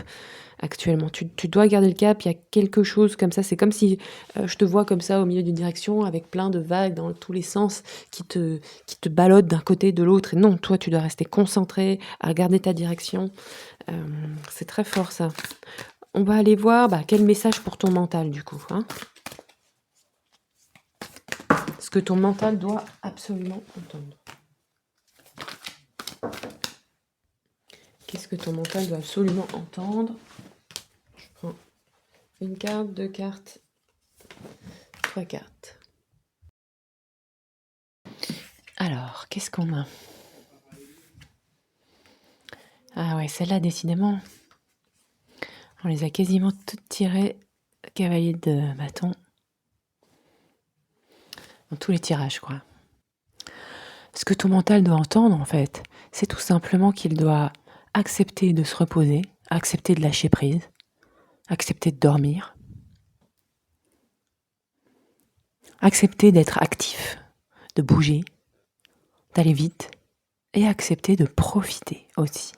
Actuellement, tu dois garder le cap, il y a quelque chose comme ça, c'est comme si, je te vois comme ça au milieu d'une direction avec plein de vagues dans tous les sens qui te ballottent d'un côté, de l'autre et non, toi tu dois rester concentré à garder ta direction. C'est très fort ça. On va aller voir, quel message pour ton mental du coup, hein? Ce que ton mental doit absolument entendre. Qu'est-ce que ton mental doit absolument entendre? Je prends une carte, 2 cartes, 3 cartes. Alors, qu'est-ce qu'on a? Ah ouais, celle-là, décidément, on les a quasiment toutes tirées. Cavalier de bâton. Dans tous les tirages, quoi. Ce que ton mental doit entendre, en fait, c'est tout simplement qu'il doit accepter de se reposer, accepter de lâcher prise, accepter de dormir, Accepter d'être actif, de bouger, d'aller vite et accepter de profiter aussi.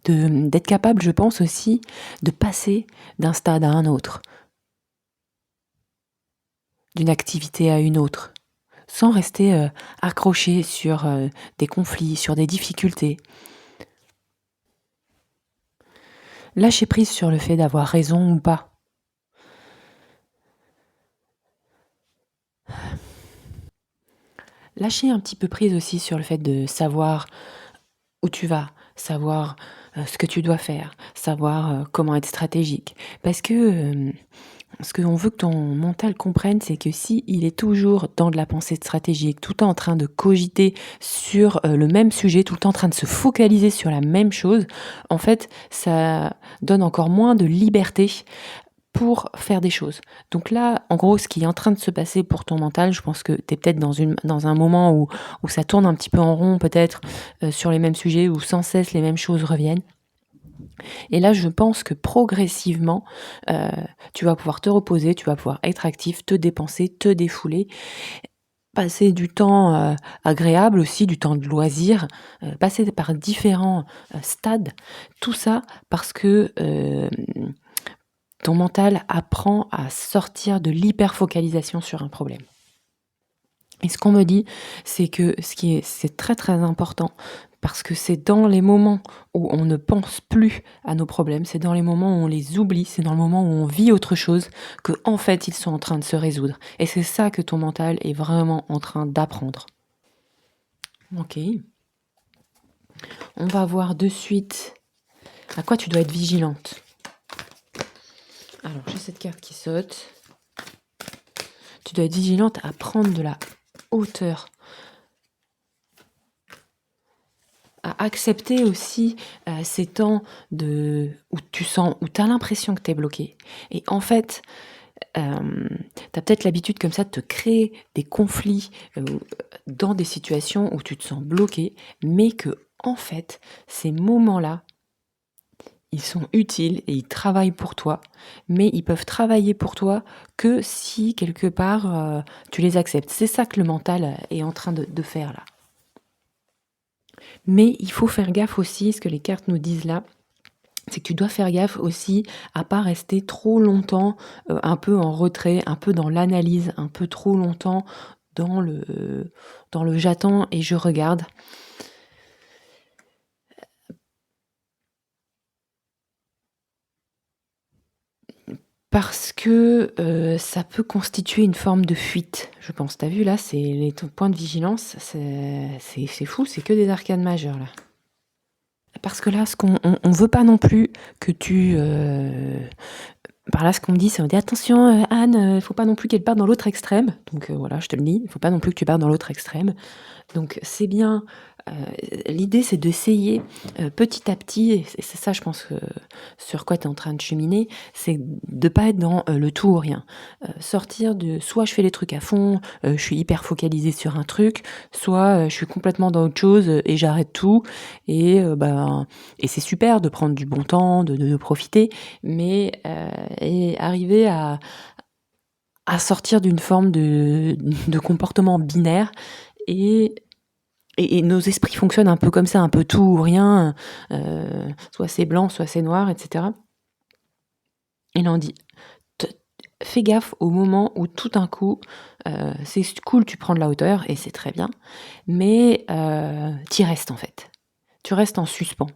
D'être capable, je pense aussi, de passer d'un stade à un autre, d'une activité à une autre, sans rester accroché sur des conflits, sur des difficultés. Lâcher prise sur le fait d'avoir raison ou pas. Lâcher un petit peu prise aussi sur le fait de savoir où tu vas, savoir ce que tu dois faire, savoir comment être stratégique. Parce que ce qu'on veut que ton mental comprenne, c'est que si il est toujours dans de la pensée stratégique, tout le temps en train de cogiter sur le même sujet, tout le temps en train de se focaliser sur la même chose, en fait, ça donne encore moins de liberté pour faire des choses. Donc là, en gros, ce qui est en train de se passer pour ton mental, je pense que tu es peut-être dans un moment où ça tourne un petit peu en rond, peut-être sur les mêmes sujets, où sans cesse les mêmes choses reviennent. Et là, je pense que progressivement, tu vas pouvoir te reposer, tu vas pouvoir être actif, te dépenser, te défouler, passer du temps agréable aussi, du temps de loisir, passer par différents stades. Tout ça parce que ton mental apprend à sortir de l'hyperfocalisation sur un problème. Et ce qu'on me dit, c'est que c'est très très important parce que c'est dans les moments où on ne pense plus à nos problèmes, c'est dans les moments où on les oublie, c'est dans le moment où on vit autre chose que en fait ils sont en train de se résoudre. Et c'est ça que ton mental est vraiment en train d'apprendre. Ok. On va voir de suite à quoi tu dois être vigilante. Alors j'ai cette carte qui saute. Tu dois être vigilante à prendre de la hauteur, à accepter aussi ces temps où tu as l'impression que tu es bloqué. Et en fait, tu as peut-être l'habitude comme ça de te créer des conflits dans des situations où tu te sens bloqué, mais que en fait, ces moments-là, ils sont utiles et ils travaillent pour toi, mais ils peuvent travailler pour toi que si quelque part tu les acceptes. C'est ça que le mental est en train de faire là. Mais il faut faire gaffe aussi, ce que les cartes nous disent là, c'est que tu dois faire gaffe aussi à pas rester trop longtemps un peu en retrait, un peu dans l'analyse, un peu trop longtemps dans le j'attends et je regarde. Parce que ça peut constituer une forme de fuite, je pense. T'as vu là, c'est les points de vigilance, c'est fou, c'est que des arcanes majeures là. Parce que là, ce qu'on on veut pas non plus que tu... par là, ce qu'on me dit, c'est on dit attention Anne, faut pas non plus qu'elle parte dans l'autre extrême. Donc voilà, je te le dis, il faut pas non plus que tu partes dans l'autre extrême. Donc c'est bien, l'idée c'est d'essayer petit à petit, et c'est ça je pense que sur quoi tu es en train de cheminer, c'est de pas être dans le tout ou rien. Sortir de soit je fais les trucs à fond, je suis hyper focalisée sur un truc, soit je suis complètement dans autre chose et j'arrête tout. Et c'est super de prendre du bon temps, de profiter, mais et arriver à sortir d'une forme de comportement binaire et nos esprits fonctionnent un peu comme ça, un peu tout ou rien, soit c'est blanc, soit c'est noir, etc. Et là on dit, fais gaffe au moment où tout d'un coup, c'est cool, tu prends de la hauteur et c'est très bien, mais t'y restes en fait. Tu restes en suspens.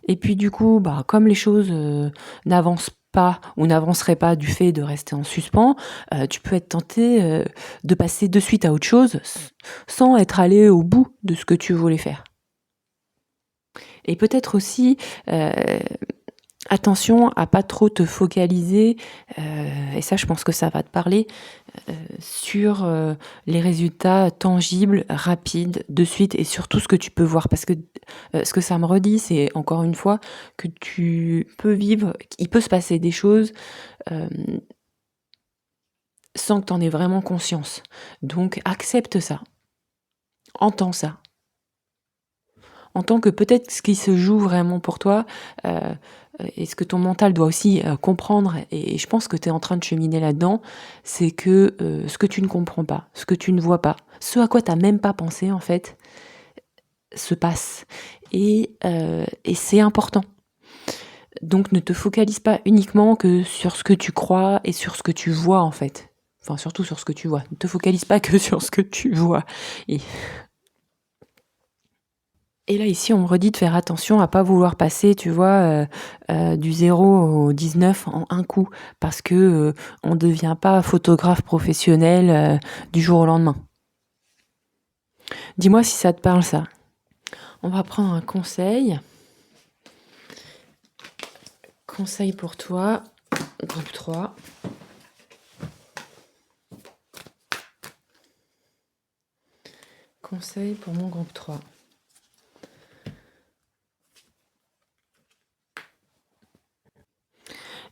Et puis du coup, comme les choses n'avancent pas ou n'avanceraient pas du fait de rester en suspens, tu peux être tenté de passer de suite à autre chose sans être allé au bout de ce que tu voulais faire. Et peut-être aussi attention à pas trop te focaliser, et ça je pense que ça va te parler, sur les résultats tangibles, rapides, de suite, et sur tout ce que tu peux voir. Parce que ce que ça me redit, c'est encore une fois que tu peux vivre, il peut se passer des choses sans que tu en aies vraiment conscience. Donc accepte ça, entends ça. Entends que peut-être ce qui se joue vraiment pour toi, et ce que ton mental doit aussi comprendre, et je pense que tu es en train de cheminer là-dedans, c'est que ce que tu ne comprends pas, ce que tu ne vois pas, ce à quoi tu n'as même pas pensé en fait, se passe. Et c'est important. Donc ne te focalise pas uniquement que sur ce que tu crois et sur ce que tu vois en fait. Enfin, surtout sur ce que tu vois. Ne te focalise pas que sur ce que tu vois. Et là, ici, on me redit de faire attention à pas vouloir passer, tu vois, du 0 au 19 en un coup, parce que on ne devient pas photographe professionnel du jour au lendemain. Dis-moi si ça te parle, ça. On va prendre un conseil. Conseil pour toi, groupe 3. Conseil pour mon groupe 3.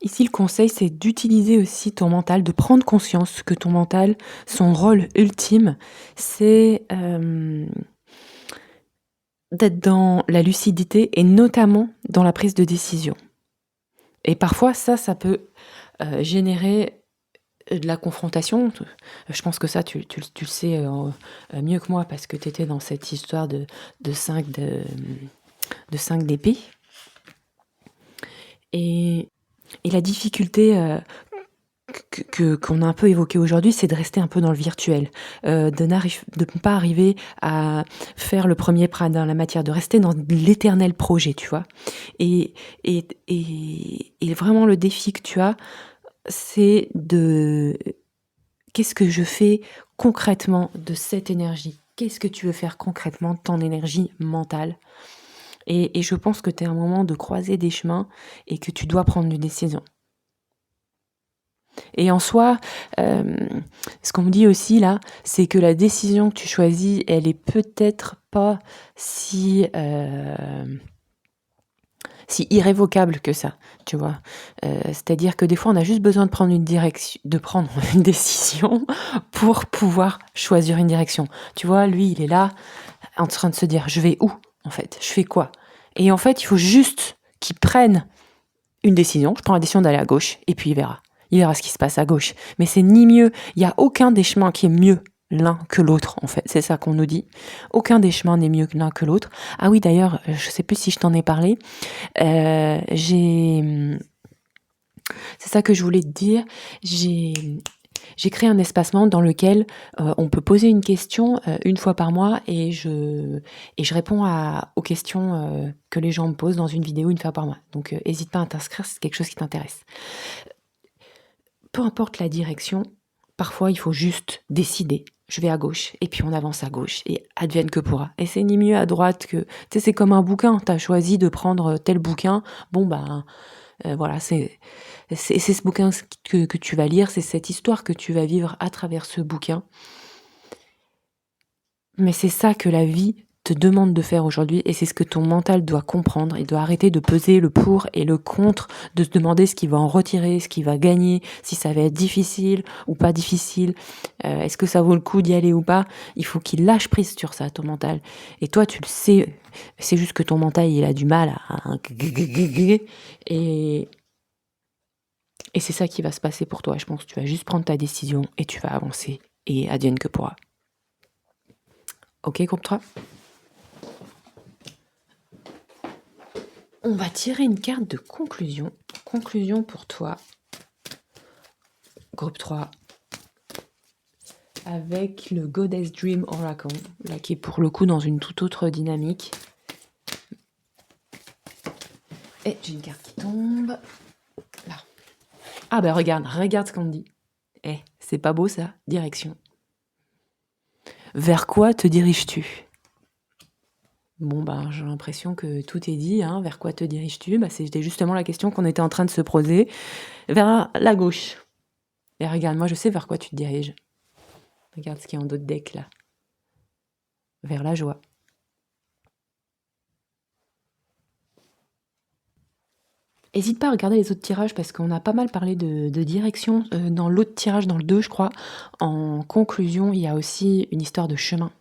Ici, le conseil, c'est d'utiliser aussi ton mental, de prendre conscience que ton mental, son rôle ultime, c'est d'être dans la lucidité et notamment dans la prise de décision. Et parfois, ça peut générer de la confrontation. Je pense que ça, tu le sais mieux que moi parce que tu étais dans cette histoire de 5 d'épée. Et la difficulté qu'on a un peu évoqué aujourd'hui, c'est de rester un peu dans le virtuel, de ne pas arriver à faire le premier pas dans la matière, de rester dans l'éternel projet, tu vois. Et vraiment le défi que tu as, c'est qu'est-ce que je fais concrètement de cette énergie? Qu'est-ce que tu veux faire concrètement de ton énergie mentale? Et je pense que tu es à un moment de croiser des chemins et que tu dois prendre une décision. Et en soi, ce qu'on me dit aussi là, c'est que la décision que tu choisis, elle est peut-être pas si irrévocable que ça, tu vois. C'est-à-dire que des fois, on a juste besoin de prendre une décision pour pouvoir choisir une direction. Tu vois, lui, il est là, en train de se dire, je vais où, en fait? Je fais quoi? Et en fait, il faut juste qu'il prenne une décision. Je prends la décision d'aller à gauche, et puis il verra. Il verra ce qui se passe à gauche. Mais c'est ni mieux, il n'y a aucun des chemins qui est mieux l'un que l'autre, en fait. C'est ça qu'on nous dit. Aucun des chemins n'est mieux l'un que l'autre. Ah oui, d'ailleurs, je ne sais plus si je t'en ai parlé. C'est ça que je voulais te dire. J'ai créé un espacement dans lequel on peut poser une question une fois par mois et je réponds aux questions que les gens me posent dans une vidéo une fois par mois. Donc n'hésite pas à t'inscrire si c'est quelque chose qui t'intéresse. Peu importe la direction, parfois il faut juste décider. Je vais à gauche et puis on avance à gauche et advienne que pourra. Et c'est ni mieux à droite que... Tu sais, c'est comme un bouquin. Tu as choisi de prendre tel bouquin. Bon, bah... voilà, c'est ce bouquin que tu vas lire, c'est cette histoire que tu vas vivre à travers ce bouquin. Mais c'est ça que la vie te demande de faire aujourd'hui et c'est ce que ton mental doit comprendre. Il doit arrêter de peser le pour et le contre, de se demander ce qu'il va en retirer, ce qu'il va gagner, si ça va être difficile ou pas difficile, est-ce que ça vaut le coup d'y aller ou pas. Il faut qu'il lâche prise sur ça, ton mental. Et toi, tu le sais, c'est juste que ton mental, il a du mal à... Et c'est ça qui va se passer pour toi. Je pense que tu vas juste prendre ta décision et tu vas avancer. Et advienne que pourra. Ok, groupe 3 ? On va tirer une carte de conclusion. Conclusion pour toi. Groupe 3. Avec le Goddess Dream Oracle. Là, qui est pour le coup dans une toute autre dynamique. Et j'ai une carte qui tombe. Là. Ah ben regarde ce qu'on me dit. C'est pas beau ça ? Direction. Vers quoi te diriges-tu ? Bon, ben, j'ai l'impression que tout est dit, hein. Vers quoi te diriges-tu ? C'était justement la question qu'on était en train de se poser. Vers la gauche. Et regarde, moi je sais vers quoi tu te diriges. Regarde ce qu'il y a en d'autres decks là. Vers la joie. N'hésite pas à regarder les autres tirages parce qu'on a pas mal parlé de direction. Dans l'autre tirage, dans le 2, je crois, en conclusion, il y a aussi une histoire de chemin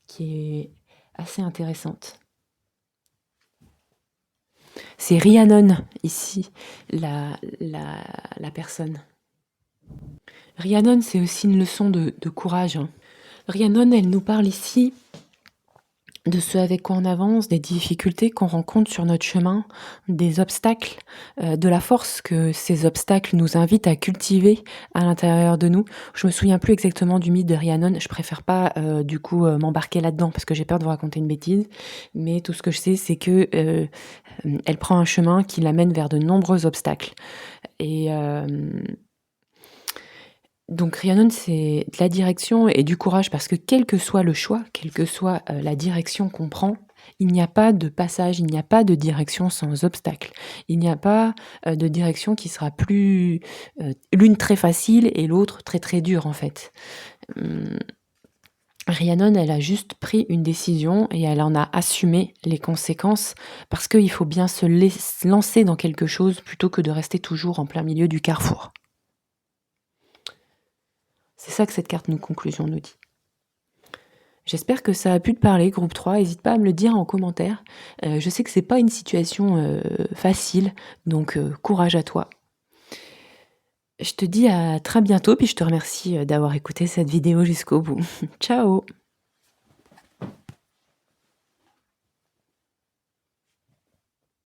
qui est assez intéressante. C'est Rhiannon, ici, la personne. Rhiannon, c'est aussi une leçon de courage, hein. Rhiannon, elle nous parle ici de ce avec quoi on avance, des difficultés qu'on rencontre sur notre chemin, des obstacles, de la force que ces obstacles nous invitent à cultiver à l'intérieur de nous. Je me souviens plus exactement du mythe de Rhiannon, je préfère pas m'embarquer là-dedans parce que j'ai peur de vous raconter une bêtise, mais tout ce que je sais c'est que elle prend un chemin qui l'amène vers de nombreux obstacles. Et donc Rhiannon, c'est de la direction et du courage parce que quel que soit le choix, quelle que soit la direction qu'on prend, il n'y a pas de passage, il n'y a pas de direction sans obstacle. Il n'y a pas de direction qui sera plus l'une très facile et l'autre très très dure en fait. Rhiannon, elle a juste pris une décision et elle en a assumé les conséquences parce qu'il faut bien se lancer dans quelque chose plutôt que de rester toujours en plein milieu du carrefour. C'est ça que cette carte de conclusion nous dit. J'espère que ça a pu te parler, groupe 3. N'hésite pas à me le dire en commentaire. Je sais que c'est pas une situation facile, donc courage à toi. Je te dis à très bientôt, puis je te remercie d'avoir écouté cette vidéo jusqu'au bout. Ciao!